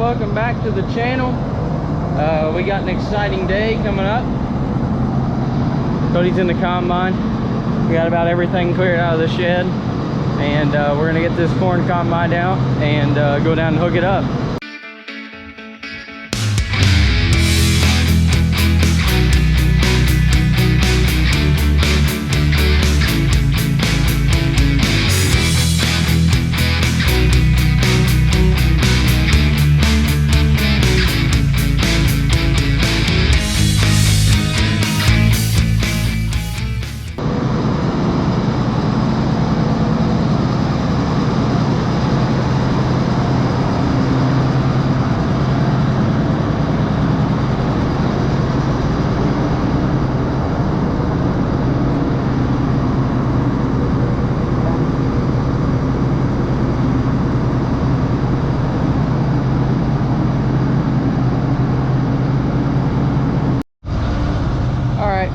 welcome back to the channel. We got an exciting day coming up. Cody's in the combine. We got about everything cleared out of the shed, and we're gonna get this corn combine out and go down and hook it up.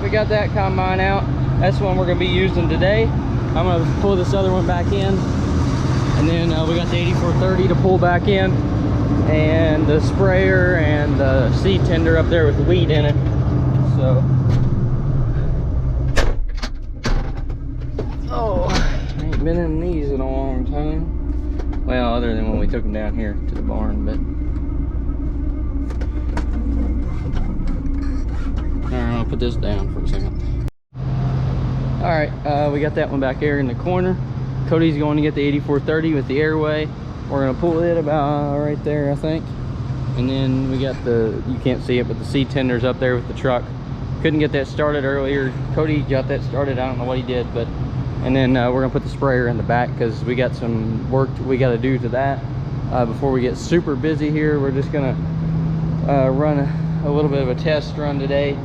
We got that combine out. That's the one we're going to be using today. I'm going to pull this other one back in, and then we got the 8430 to pull back in, and the sprayer and the seed tender up there with the weed in it. So I ain't been in these in a long time, well, other than when we took them down here to the barn. But I'll put this down for a second. All right, we got that one back there in the corner. Cody's going to get the 8430 with the airway. We're gonna pull it about right there, I think. And then we got the, you can't see it, but the seed tender's up there with the truck. Couldn't get that started earlier. Cody got that started, I don't know what he did, but, and then we're gonna put the sprayer in the back because we got some work we got to do to that before we get super busy here. We're just gonna run a little bit of a test run today.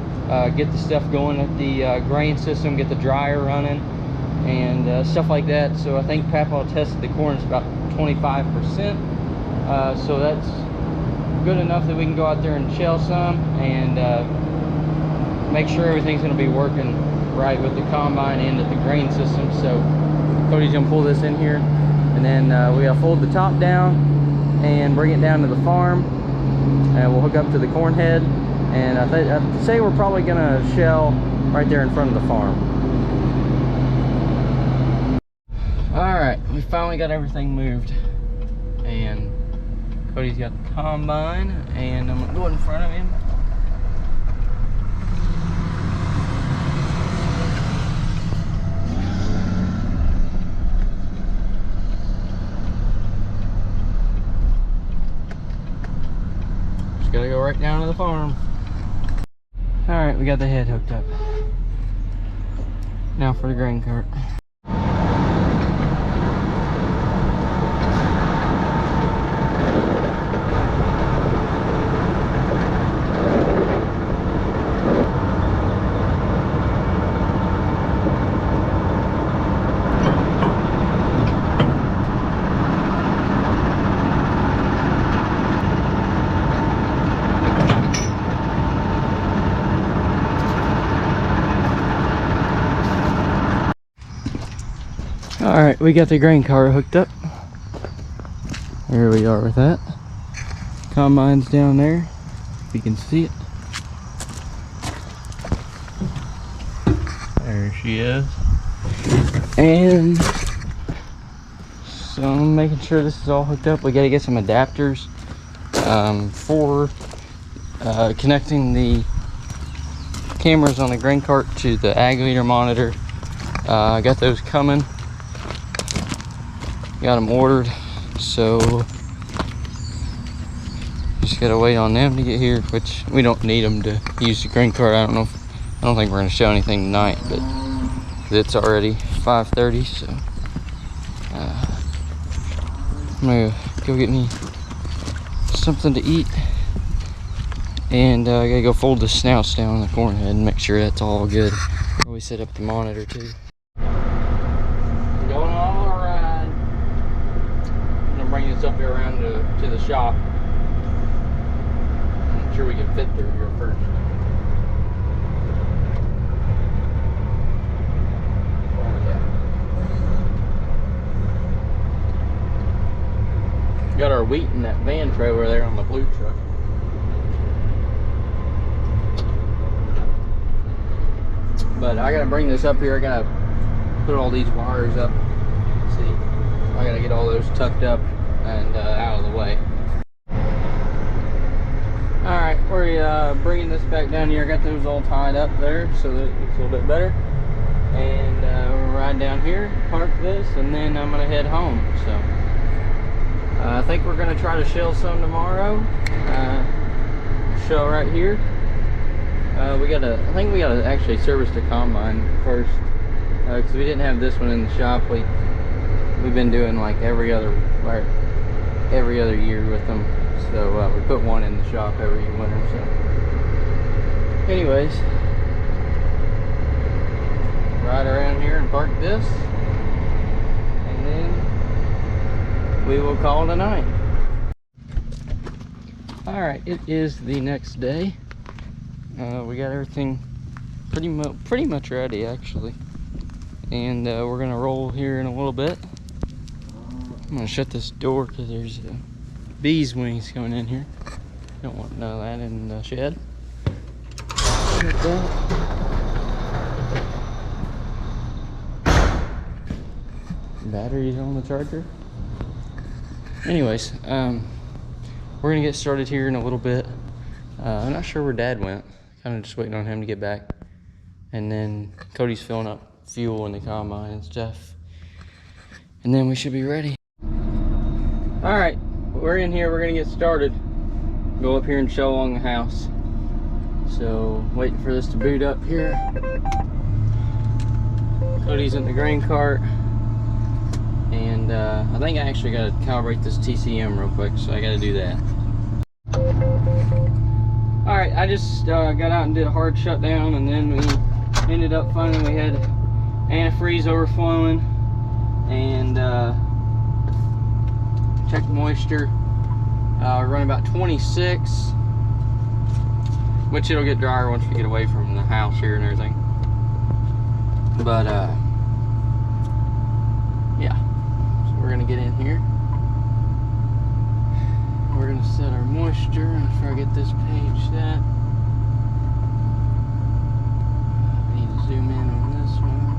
Get the stuff going at the grain system, get the dryer running, and stuff like that. So I think Papa tested the corn is about 25%. So that's good enough that we can go out there and shell some and make sure everything's going to be working right with the combine and at the grain system. So Cody's going to pull this in here, and then we got to fold the top down and bring it down to the farm, and we'll hook up to the corn head. And I'd say we're probably gonna shell right there in front of the farm. All right, we finally got everything moved, and Cody's got the combine, and I'm gonna go in front of him. Just gotta go right down to the farm. All right, we got the head hooked up. Now for the grain cart. All right, we got the grain cart hooked up. Here we are with that. Combine's down there, if you can see it. There she is. And so I'm making sure this is all hooked up. We got to get some adapters for connecting the cameras on the grain cart to the ag leader monitor. I got those coming. Got them ordered, so just gotta wait on them to get here, which we don't need them to use the grain cart. I don't think we're gonna show anything tonight, but it's already 5:30, so I'm gonna go get me something to eat, and I gotta go fold the snouts down on the corn head and make sure that's all good. We set up the monitor too. Going all around. Bring this up here around to the shop. I'm sure we can fit through here first. got our wheat in that van trailer there on the blue truck. But I gotta bring this up here. I gotta put all these wires up. Let's see, I gotta get all those tucked up and out of the way. All right, we're bringing this back down here. I got those all tied up there, so that it looks a little bit better. And we'll ride down here, park this, and then I'm gonna head home. So I think we're gonna try to shell some tomorrow. Shell right here. I think we gotta actually service the combine first, because we didn't have this one in the shop. We've been doing like every other year with them. So we put one in the shop every winter. So anyways, ride around here and park this, and then we will call it a night. All right, it is the next day. We got everything pretty much ready actually, and we're gonna roll here in a little bit. I'm gonna shut this door because there's bees wings coming in here. Don't want none of that in the shed. Shut that. Batteries on the charger. Anyways, we're gonna get started here in a little bit. I'm not sure where Dad went. Kind of just waiting on him to get back. And then Cody's filling up fuel in the combine and stuff. And then we should be ready. All right, we're in here. We're gonna get started. Go up here and show along the house. So waiting for this to boot up here. Cody's in the grain cart. And I think I actually got to calibrate this TCM real quick, so I got to do that. Alright, I just got out and did a hard shutdown, and then we ended up finding we had antifreeze overflowing, and check the moisture. Running about 26, which it'll get drier once we get away from the house here and everything. But yeah, so we're gonna get in here. We're gonna set our moisture. After I get this page set, I need to zoom in on this one.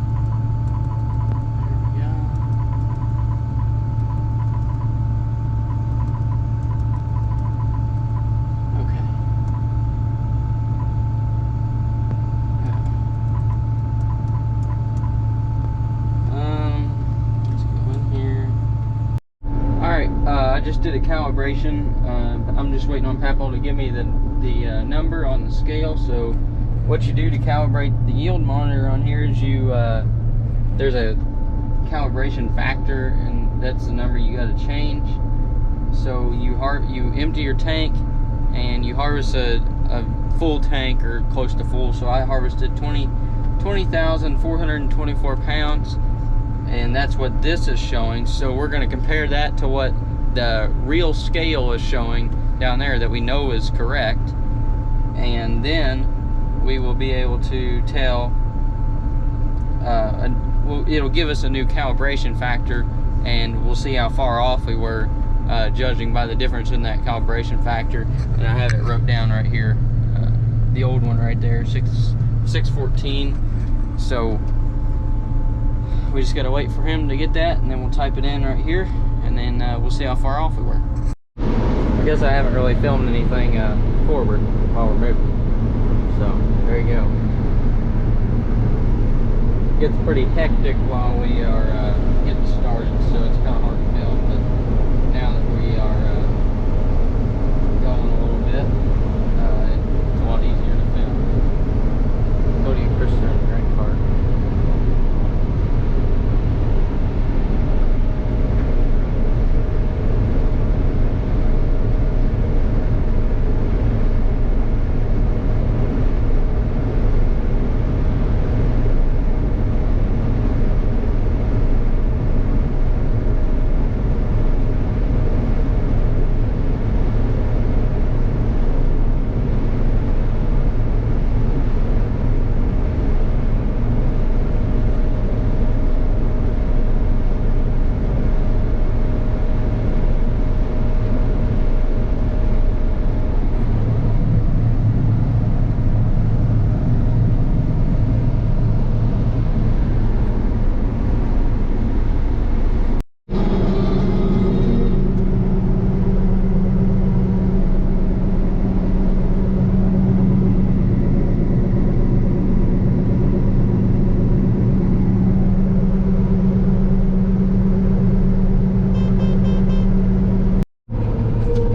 There we go. Okay. Let's go in here. All right, I just did a calibration. I'm just waiting on Papaw to give me the number on the scale. So what you do to calibrate the yield monitor on here is you there's a calibration factor, and that's the number you got to change. So you empty your tank and you harvest a full tank or close to full. So I harvested 20,424 pounds, and that's what this is showing. So we're going to compare that to what the real scale is showing down there that we know is correct, and then we will be able to tell it'll give us a new calibration factor, and we'll see how far off we were, judging by the difference in that calibration factor. And I have it wrote down right here, the old one right there, 614. So we just got to wait for him to get that, and then we'll type it in right here, and then we'll see how far off we were. I guess I haven't really filmed anything forward while we're moving. So there you go. It gets pretty hectic while we are getting started, so it's kind of hard to film. But now that we are going a little bit, it's a lot easier to film. Cody and Chris are in the grain cart.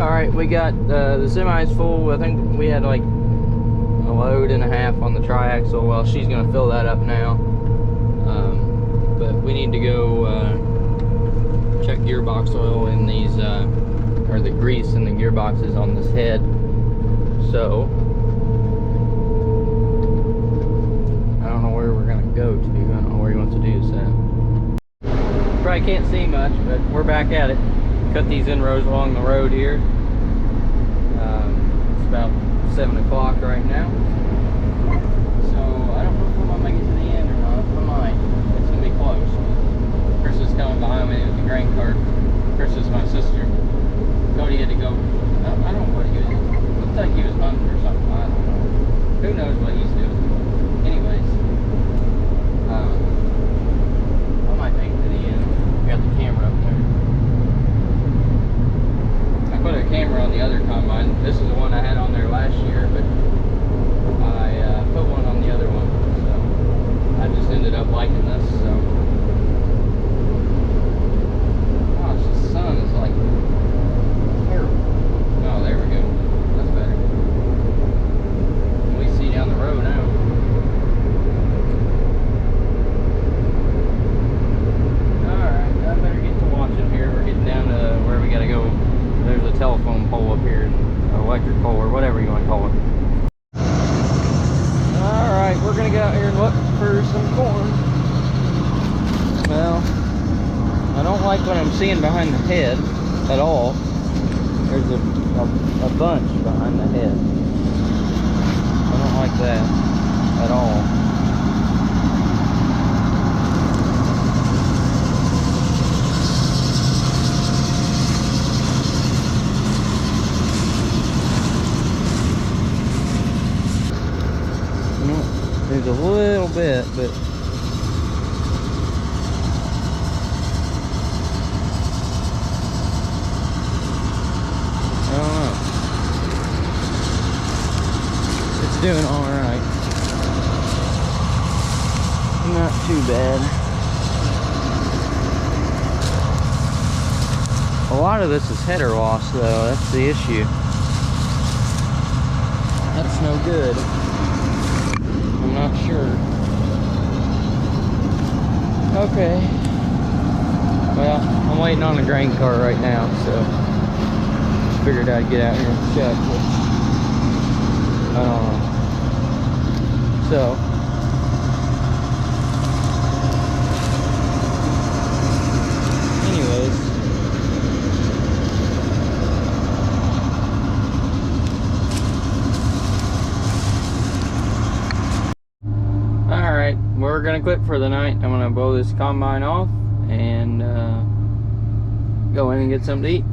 All right, we got the semi's full. I think we had like a load and a half on the triaxle. Well, she's gonna fill that up now. But we need to go check gearbox oil in these, or the grease in the gearboxes on this head. So I don't know where we're gonna go to. I don't know where he wants to do so. Probably can't see much, but we're back at it. Cut these inrows along the road here. It's about 7 o'clock right now. So I don't know if I'm gonna make it to the end or not. I might. It's gonna be close. Chris is coming behind me with the grain cart. Chris is my sister. Cody had to go. I don't know what he was. Looked like he was hunting or something. I don't know. Who knows what he's doing? Anyways, I might make it to the end. Got the camera up there. I put a camera on the other combine. This is the one I had on there last year, but I put one on the other one. So I just ended up liking this. So, gosh, the sun is like terrible. Oh, there we go. That's better. We see down the road now. Alright, I better get to watching here. We're getting down to where we gotta go. There's a telephone pole up here, an electric pole, or whatever you want to call it. Alright, we're gonna go out here and look for some corn. Well, I don't like what I'm seeing behind the head at all. There's a bunch behind the head. I don't like that at all. There's a little bit, but I don't know. It's doing all right. Not too bad. A lot of this is header loss, though. That's the issue. That's no good. I'm not sure. Okay. Well, I'm waiting on the grain car right now, so just figured I'd get out here and check. But I don't know. So anyways, alright, we're gonna quit for the night. I'm gonna blow this combine off and go in and get something to eat.